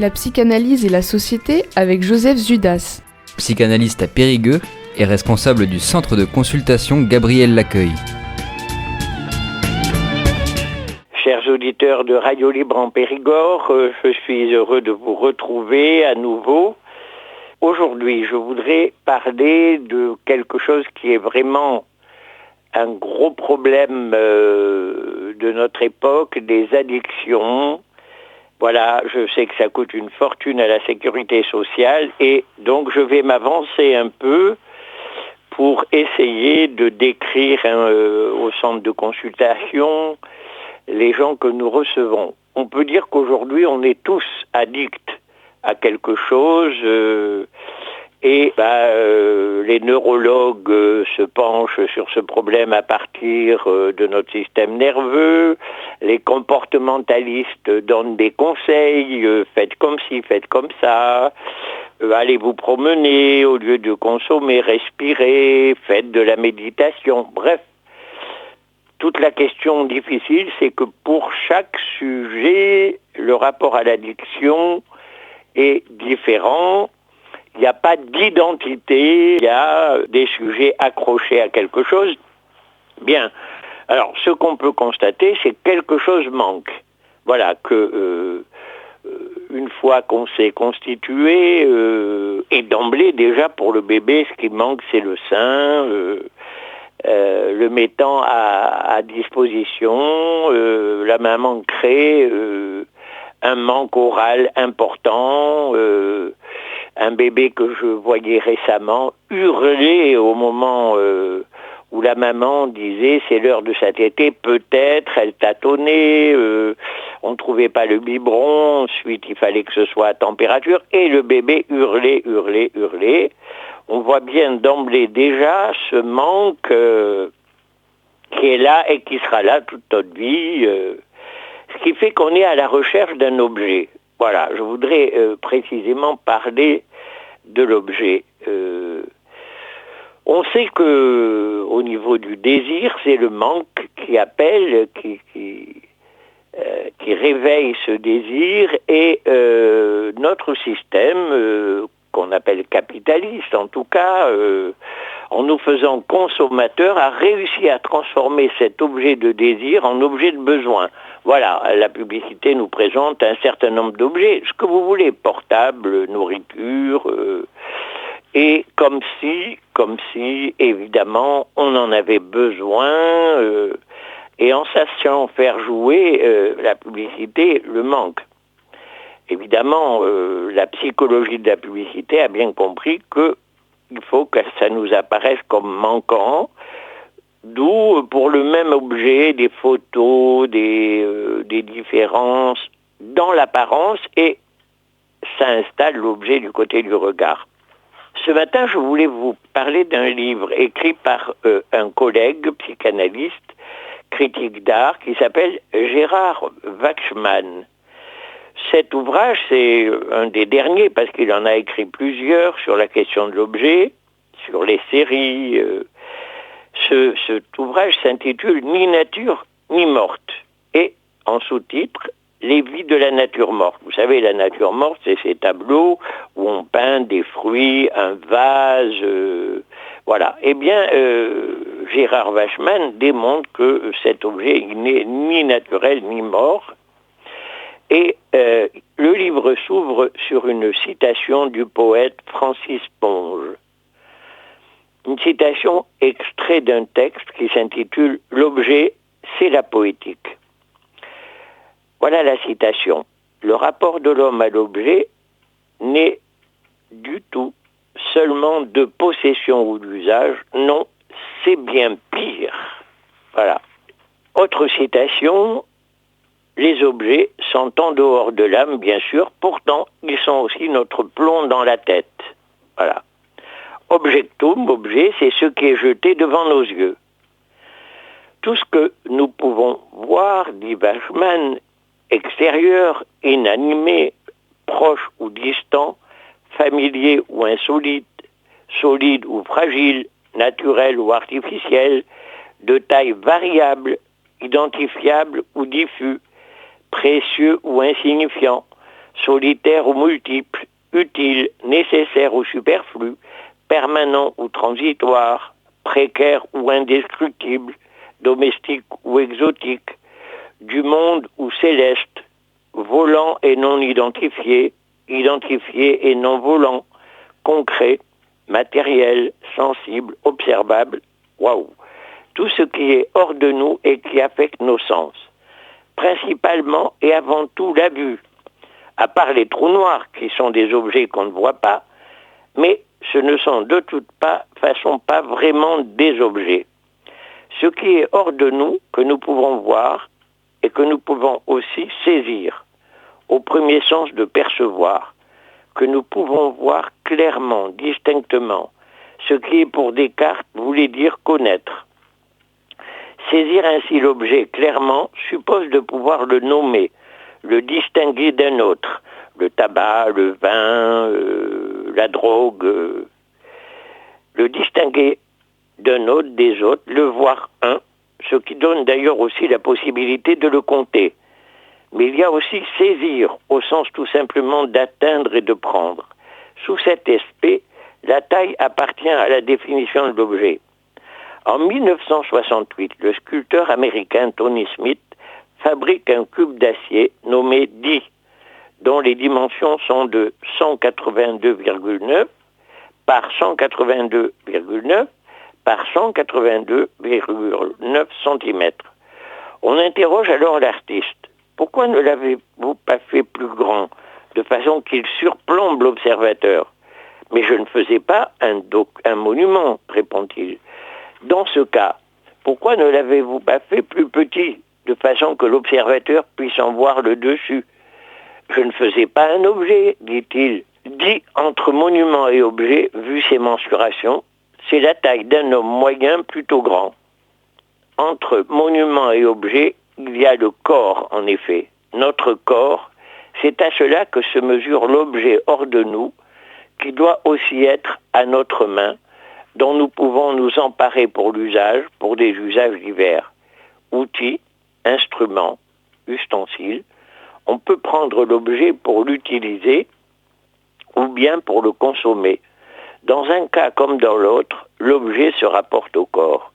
La psychanalyse et la société avec Joseph Zudas. Psychanalyste à Périgueux et responsable du centre de consultation Gabriel Laccueil. Chers auditeurs de Radio Libre en Périgord, je suis heureux de vous retrouver à nouveau. Aujourd'hui, je voudrais parler de quelque chose qui est vraiment un gros problème de notre époque, des addictions. Voilà, je sais que ça coûte une fortune à la sécurité sociale et donc je vais m'avancer un peu pour essayer de décrire au centre de consultation les gens que nous recevons. On peut dire qu'aujourd'hui, on est tous addicts à quelque chose les neurologues se penchent sur ce problème à partir de notre système nerveux. Les comportementalistes donnent des conseils, faites comme ci, faites comme ça, allez vous promener au lieu de consommer, respirez, faites de la méditation, bref. Toute la question difficile, c'est que pour chaque sujet, le rapport à l'addiction est différent. Il n'y a pas d'identité, il y a des sujets accrochés à quelque chose. Bien, alors ce qu'on peut constater, c'est que quelque chose manque. Voilà, que une fois qu'on s'est constitué, et d'emblée déjà pour le bébé, ce qui manque c'est le sein, le mettant à disposition, la maman crée un manque oral important, un bébé que je voyais récemment hurler au moment où la maman disait c'est l'heure de sa tétée, peut-être, elle tâtonnait, on ne trouvait pas le biberon, ensuite il fallait que ce soit à température, et le bébé hurlait. On voit bien d'emblée déjà ce manque qui est là et qui sera là toute notre vie, ce qui fait qu'on est à la recherche d'un objet. Voilà, je voudrais précisément parler de l'objet. On sait que au niveau du désir, c'est le manque qui appelle, qui réveille ce désir, et notre système, qu'on appelle capitaliste en tout cas, en nous faisant consommateurs, a réussi à transformer cet objet de désir en objet de besoin. Voilà, la publicité nous présente un certain nombre d'objets, ce que vous voulez, portable, nourriture, et comme si, évidemment, on en avait besoin, et en sachant faire jouer la publicité, le manque. Évidemment, la psychologie de la publicité a bien compris qu'il faut que ça nous apparaisse comme manquant, d'où, pour le même objet, des photos, des différences dans l'apparence, et ça installe l'objet du côté du regard. Ce matin, je voulais vous parler d'un livre écrit par un collègue psychanalyste, critique d'art, qui s'appelle Gérard Wachsmann. Cet ouvrage, c'est un des derniers, parce qu'il en a écrit plusieurs sur la question de l'objet, sur les séries. Cet ouvrage s'intitule « Ni nature, ni morte ». Et en sous-titre, « Les vies de la nature morte ». Vous savez, la nature morte, c'est ces tableaux où on peint des fruits, un vase, voilà. Eh bien, Gérard Wachsmann démontre que cet objet n'est ni naturel, ni mort. Et le livre s'ouvre sur une citation du poète Francis Ponge. Une citation extraite d'un texte qui s'intitule « L'objet, c'est la poétique ». Voilà la citation. Le rapport de l'homme à l'objet n'est du tout seulement de possession ou d'usage. Non, c'est bien pire. Voilà. Autre citation. Les objets sont en dehors de l'âme, bien sûr, pourtant ils sont aussi notre plomb dans la tête. Voilà. Objectum, objet, c'est ce qui est jeté devant nos yeux. Tout ce que nous pouvons voir, dit Wachsmann, extérieur, inanimé, proche ou distant, familier ou insolite, solide ou fragile, naturel ou artificiel, de taille variable, identifiable ou diffus, précieux ou insignifiant, solitaire ou multiple, utile, nécessaire ou superflu, permanent ou transitoire, précaire ou indestructible, domestique ou exotique, du monde ou céleste, volant et non identifié, identifié et non volant, concret, matériel, sensible, observable, waouh, tout ce qui est hors de nous et qui affecte nos sens, principalement et avant tout la vue, à part les trous noirs qui sont des objets qu'on ne voit pas, mais ce ne sont de toute façon pas vraiment des objets. Ce qui est hors de nous, que nous pouvons voir et que nous pouvons aussi saisir, au premier sens de percevoir, que nous pouvons voir clairement, distinctement, ce qui est pour Descartes voulait dire connaître. Saisir ainsi l'objet clairement suppose de pouvoir le nommer, le distinguer d'un autre, le tabac, le vin, la drogue, le distinguer d'un autre, des autres, le voir un, ce qui donne d'ailleurs aussi la possibilité de le compter. Mais il y a aussi saisir, au sens tout simplement d'atteindre et de prendre. Sous cet aspect, la taille appartient à la définition de l'objet. En 1968, le sculpteur américain Tony Smith fabrique un cube d'acier nommé D, dont les dimensions sont de 182,9 par 182,9 par 182,9 cm. On interroge alors l'artiste. Pourquoi ne l'avez-vous pas fait plus grand, de façon qu'il surplombe l'observateur? Mais je ne faisais pas un monument, répond-il. Dans ce cas, pourquoi ne l'avez-vous pas fait plus petit, de façon que l'observateur puisse en voir le dessus? Je ne faisais pas un objet, dit-il. Dit entre monument et objet, vu ses mensurations, c'est la taille d'un homme moyen plutôt grand. Entre monument et objet, il y a le corps, en effet. Notre corps, c'est à cela que se mesure l'objet hors de nous, qui doit aussi être à notre main, dont nous pouvons nous emparer pour l'usage, pour des usages divers. Outils, instruments, ustensiles. On peut prendre l'objet pour l'utiliser ou bien pour le consommer. Dans un cas comme dans l'autre, l'objet se rapporte au corps.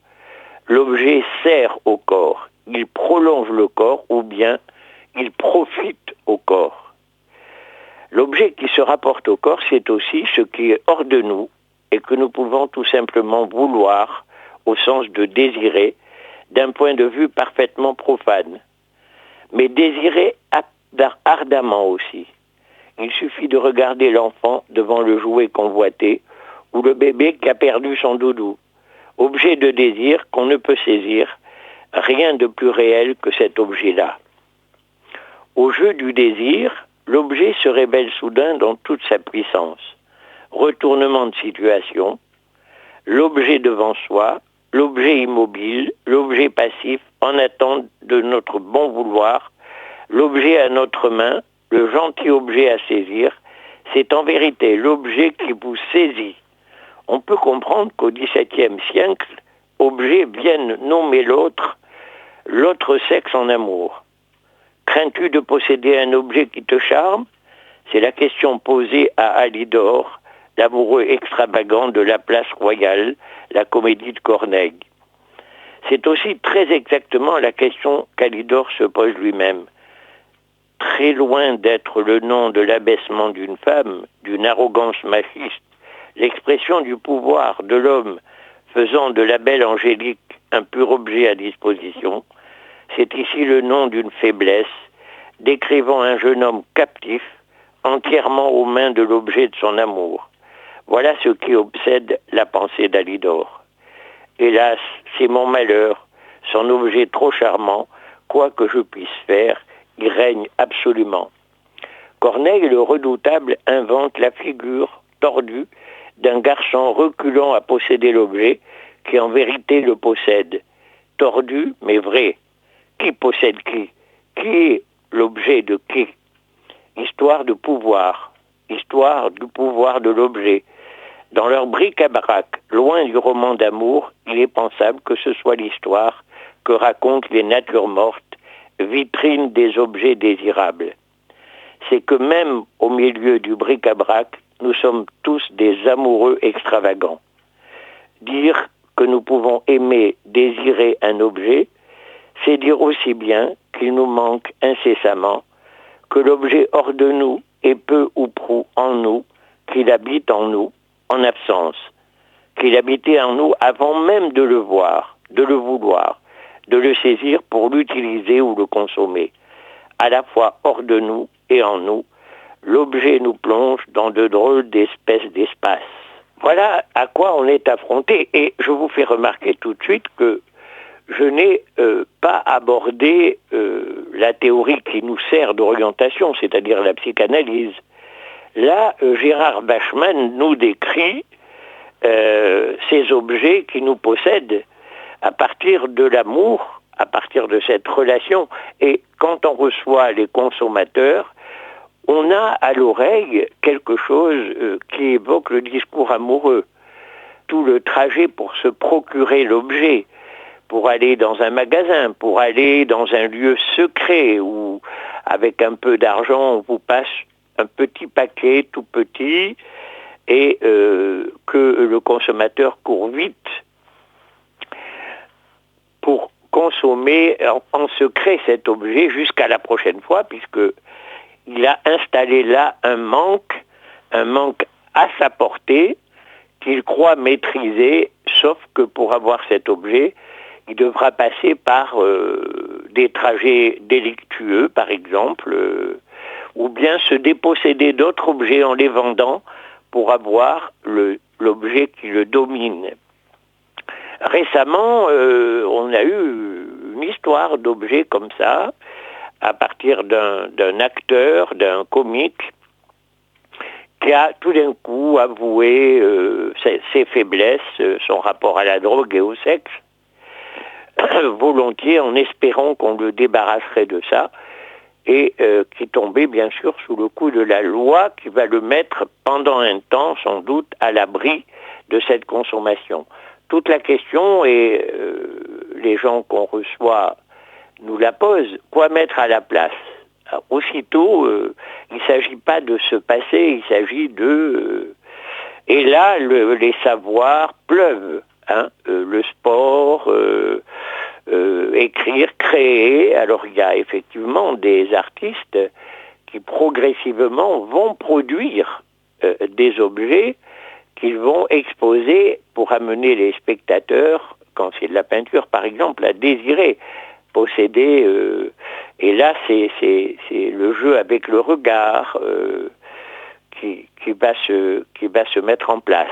L'objet sert au corps. Il prolonge le corps ou bien il profite au corps. L'objet qui se rapporte au corps, c'est aussi ce qui est hors de nous et que nous pouvons tout simplement vouloir, au sens de désirer, d'un point de vue parfaitement profane. Mais désirer ardemment aussi. Il suffit de regarder l'enfant devant le jouet convoité ou le bébé qui a perdu son doudou. Objet de désir qu'on ne peut saisir, rien de plus réel que cet objet-là. Au jeu du désir, l'objet se révèle soudain dans toute sa puissance. Retournement de situation, l'objet devant soi, l'objet immobile, l'objet passif en attente de notre bon vouloir, l'objet à notre main, le gentil objet à saisir, c'est en vérité l'objet qui vous saisit. On peut comprendre qu'au XVIIe siècle, objet vienne nommer l'autre sexe en amour. Crains-tu de posséder un objet qui te charme? C'est la question posée à Alidor, l'amoureux extravagant de la place royale, la comédie de Corneille. C'est aussi très exactement la question qu'Alidor se pose lui-même. Très loin d'être le nom de l'abaissement d'une femme, d'une arrogance machiste, l'expression du pouvoir de l'homme faisant de la belle Angélique un pur objet à disposition, c'est ici le nom d'une faiblesse, décrivant un jeune homme captif, entièrement aux mains de l'objet de son amour. Voilà ce qui obsède la pensée d'Alidor. Hélas, c'est mon malheur, son objet trop charmant, quoi que je puisse faire, il règne absolument. Corneille le redoutable invente la figure tordue d'un garçon reculant à posséder l'objet qui en vérité le possède. Tordu, mais vrai. Qui possède qui? Qui est l'objet de qui? Histoire de pouvoir. Histoire du pouvoir de l'objet. Dans leur bric-à-brac, loin du roman d'amour, il est pensable que ce soit l'histoire que racontent les natures mortes, vitrine des objets désirables. c'est que même au milieu du bric-à-brac, nous sommes tous des amoureux extravagants. Dire que nous pouvons aimer, désirer un objet, c'est dire aussi bien qu'il nous manque incessamment, que l'objet hors de nous est peu ou prou en nous, qu'il habite en nous, en absence, qu'il habitait en nous avant même de le voir, de le vouloir, de le saisir pour l'utiliser ou le consommer. À la fois hors de nous et en nous, l'objet nous plonge dans de drôles d'espèces d'espace. Voilà à quoi on est affronté. Et je vous fais remarquer tout de suite que je n'ai pas abordé la théorie qui nous sert d'orientation, c'est-à-dire la psychanalyse. Là, Gérard Bachmann nous décrit ces objets qui nous possèdent à partir de l'amour, à partir de cette relation. Et quand on reçoit les consommateurs, on a à l'oreille quelque chose qui évoque le discours amoureux. Tout le trajet pour se procurer l'objet, pour aller dans un magasin, pour aller dans un lieu secret où, avec un peu d'argent, on vous passe un petit paquet tout petit et que le consommateur court vite pour consommer en secret cet objet jusqu'à la prochaine fois, puisque il a installé là un manque à sa portée qu'il croit maîtriser, sauf que pour avoir cet objet, il devra passer par des trajets délictueux, par exemple, ou bien se déposséder d'autres objets en les vendant pour avoir l'objet qui le domine. Récemment, on a eu une histoire d'objets comme ça, à partir d'un acteur, d'un comique, qui a tout d'un coup avoué ses faiblesses, son rapport à la drogue et au sexe, volontiers en espérant qu'on le débarrasserait de ça, et qui tombait bien sûr sous le coup de la loi qui va le mettre pendant un temps sans doute à l'abri de cette consommation. Toute la question, et les gens qu'on reçoit nous la posent, quoi mettre à la place? Alors, aussitôt, il ne s'agit pas de se passer, il s'agit de... et là, les savoirs pleuvent. Le sport, écrire, créer. Alors il y a effectivement des artistes qui progressivement vont produire des objets qu'ils vont exposer pour amener les spectateurs, quand c'est de la peinture par exemple, à désirer posséder. Et là c'est le jeu avec le regard qui va se mettre en place.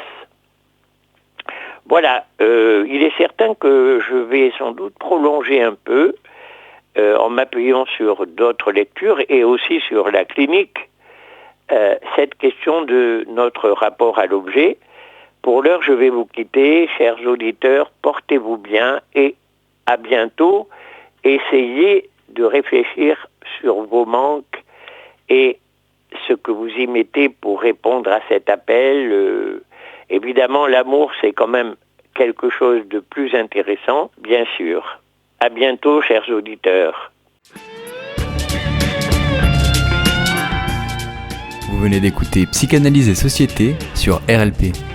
Voilà, il est certain que je vais sans doute prolonger un peu en m'appuyant sur d'autres lectures et aussi sur la clinique, cette question de notre rapport à l'objet. Pour l'heure, je vais vous quitter, chers auditeurs, portez-vous bien et à bientôt. Essayez de réfléchir sur vos manques et ce que vous y mettez pour répondre à cet appel. Évidemment, l'amour, c'est quand même quelque chose de plus intéressant, bien sûr. À bientôt, chers auditeurs. Vous venez d'écouter Psychanalyse et Société sur RLP.